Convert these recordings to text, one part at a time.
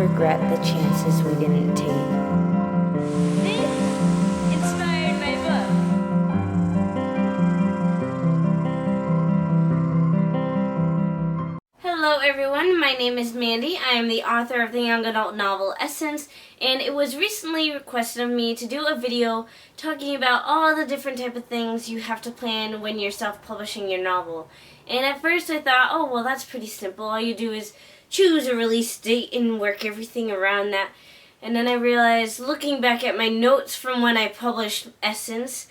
regret the chances we didn't take. This inspired my book. Hello everyone, my name is Mandy. I am the author of the young adult novel Essence, and it was recently requested of me to do a video talking about all the different type of things you have to plan when you're self-publishing your novel. And at first I thought, oh well, that's pretty simple. All you do is choose a release date and work everything around that. And then I realized, looking back at my notes from when I published Essence,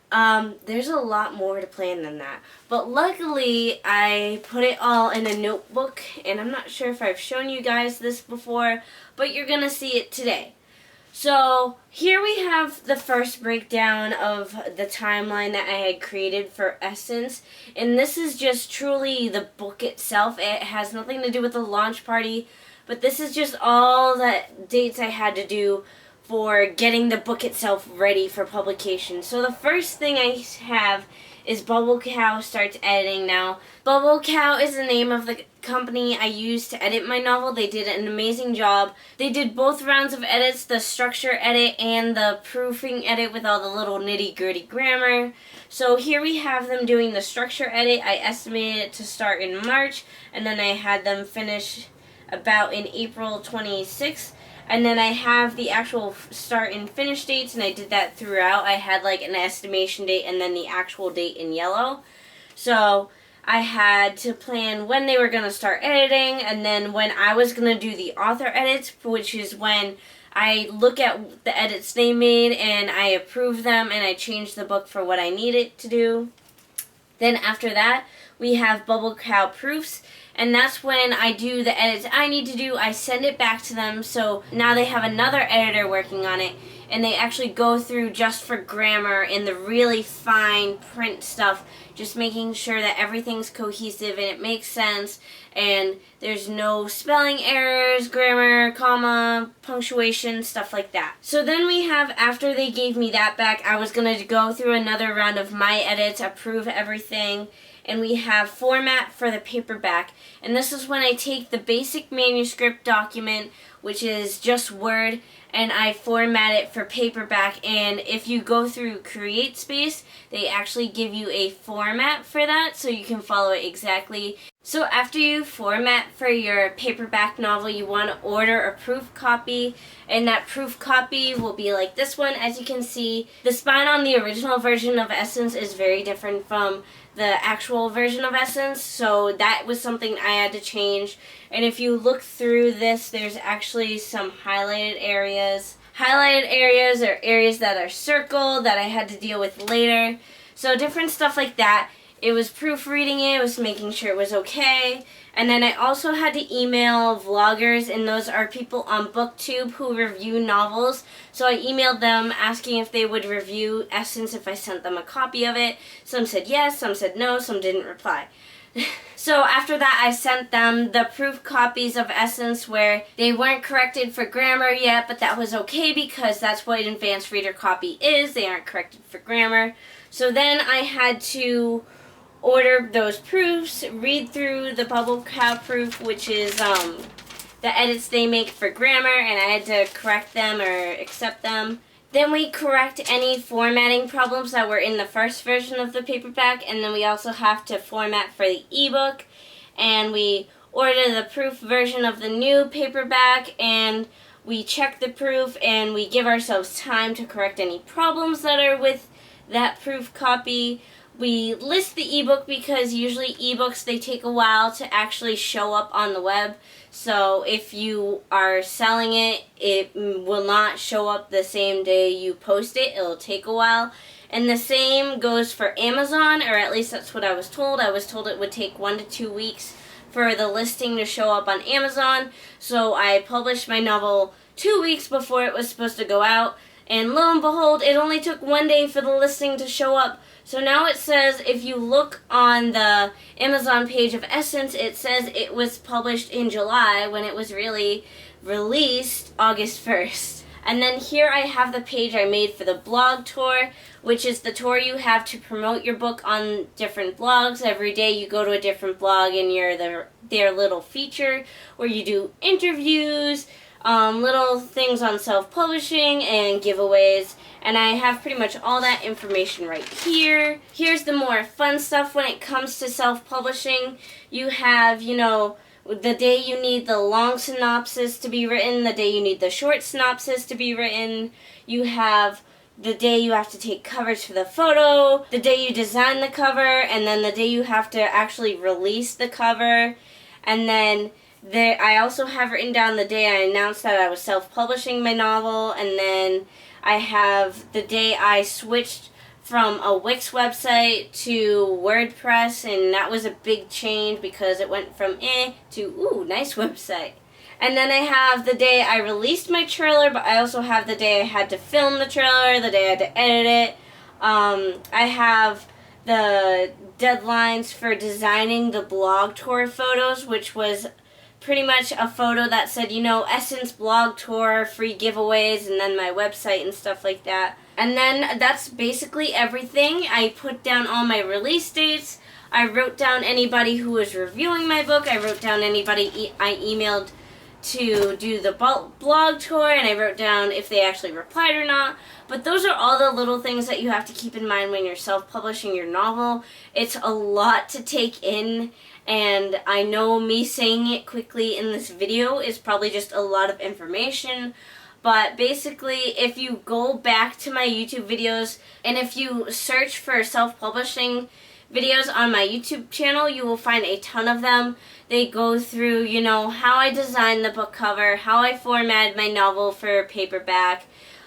there's a lot more to plan than that. But luckily, I put it all in a notebook, and I'm not sure if I've shown you guys this before, but you're gonna see it today. So here we have the first breakdown of the timeline that I had created for Essence, and this is just truly the book itself. It has nothing to do with the launch party, but this is just all the dates I had to do for getting the book itself ready for publication. So the first thing I have is Bubble Cow starts editing now. Bubble Cow is the name of the company I used to edit my novel. They did an amazing job. They did both rounds of edits, the structure edit and the proofing edit with all the little nitty-gritty grammar. So here we have them doing the structure edit. I estimated it to start in March, and then I had them finish about in April 26th. And then I have the actual start and finish dates, and I did that throughout. I had like an estimation date and then the actual date in yellow. So I had to plan when they were going to start editing, and then when I was going to do the author edits, which is when I look at the edits they made and I approve them and I change the book for what I need it to do. Then after that, we have Bubble Cow Proofs, and that's when I do the edits I need to do. I send it back to them, so now they have another editor working on it, and they actually go through just for grammar and the really fine print stuff, just making sure that everything's cohesive and it makes sense, and there's no spelling errors, grammar, comma, punctuation, stuff like that. So then we have, after they gave me that back, I was going to go through another round of my edits, approve everything, and we have format for the paperback. And this is when I take the basic manuscript document, which is just Word, and I format it for paperback. And if you go through CreateSpace, they actually give you a format for that, so you can follow it exactly. So after you format for your paperback novel, you want to order a proof copy, and that proof copy will be like this one. As you can see, the spine on the original version of Essence is very different from the actual version of Essence, so that was something I had to change. And if you look through this, there's actually some highlighted areas. Highlighted areas are areas that are circled that I had to deal with later. So different stuff like that. It was proofreading it, was making sure it was okay. And then I also had to email vloggers, and those are people on BookTube who review novels. So I emailed them asking if they would review Essence if I sent them a copy of it. Some said yes, some said no, some didn't reply. So after that, I sent them the proof copies of Essence where they weren't corrected for grammar yet, but that was okay because that's what an advanced reader copy is. They aren't corrected for grammar. So then I had to order those proofs, read through the Bubble Cow proof, which is the edits they make for grammar, and I had to correct them or accept them. Then we correct any formatting problems that were in the first version of the paperback, and then we also have to format for the ebook, and we order the proof version of the new paperback, and we check the proof, and we give ourselves time to correct any problems that are with that proof copy. We list the ebook because usually ebooks, they take a while to actually show up on the web. So if you are selling it, it will not show up the same day you post it. It'll take a while. And the same goes for Amazon, or at least that's what I was told. I was told it would take 1 to 2 weeks for the listing to show up on Amazon. So I published my novel 2 weeks before it was supposed to go out. And lo and behold, it only took 1 day for the listing to show up. So now it says, if you look on the Amazon page of Essence, it says it was published in July when it was really released August 1st. And then here I have the page I made for the blog tour, which is the tour you have to promote your book on different blogs. Every day you go to a different blog and you're their little feature where you do interviews, little things on self-publishing and giveaways. And I have pretty much all that information right here. Here's the more fun stuff when it comes to self-publishing. You have, the day you need the long synopsis to be written, the day you need the short synopsis to be written. You have the day you have to take covers for the photo, the day you design the cover, and then the day you have to actually release the cover. And then I also have written down the day I announced that I was self-publishing my novel, and then I have the day I switched from a Wix website to WordPress, and that was a big change because it went from to ooh, nice website. And then I have the day I released my trailer, but I also have the day I had to film the trailer, the day I had to edit it. I have the deadlines for designing the blog tour photos, which was pretty much a photo that said, Essence blog tour, free giveaways, and then my website and stuff like that. And then that's basically everything. I put down all my release dates. I wrote down anybody who was reviewing my book. I wrote down anybody I emailed to do the blog tour, and I wrote down if they actually replied or not. But those are all the little things that you have to keep in mind when you're self-publishing your novel. It's a lot to take in, and I know me saying it quickly in this video is probably just a lot of information. But basically, if you go back to my YouTube videos, and if you search for self-publishing videos on my YouTube channel, you will find a ton of them. They go through, how I designed the book cover, how I formatted my novel for paperback.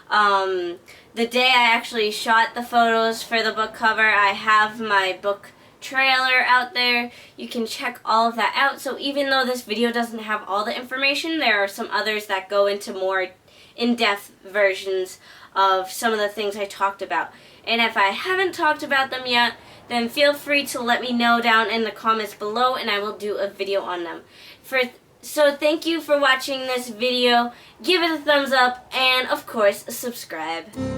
The day I actually shot the photos for the book cover, I have my book trailer out there. You can check all of that out. So even though this video doesn't have all the information, there are some others that go into more in-depth versions of some of the things I talked about. And if I haven't talked about them yet, then feel free to let me know down in the comments below, and I will do a video on them. So thank you for watching this video. Give it a thumbs up, and of course, subscribe.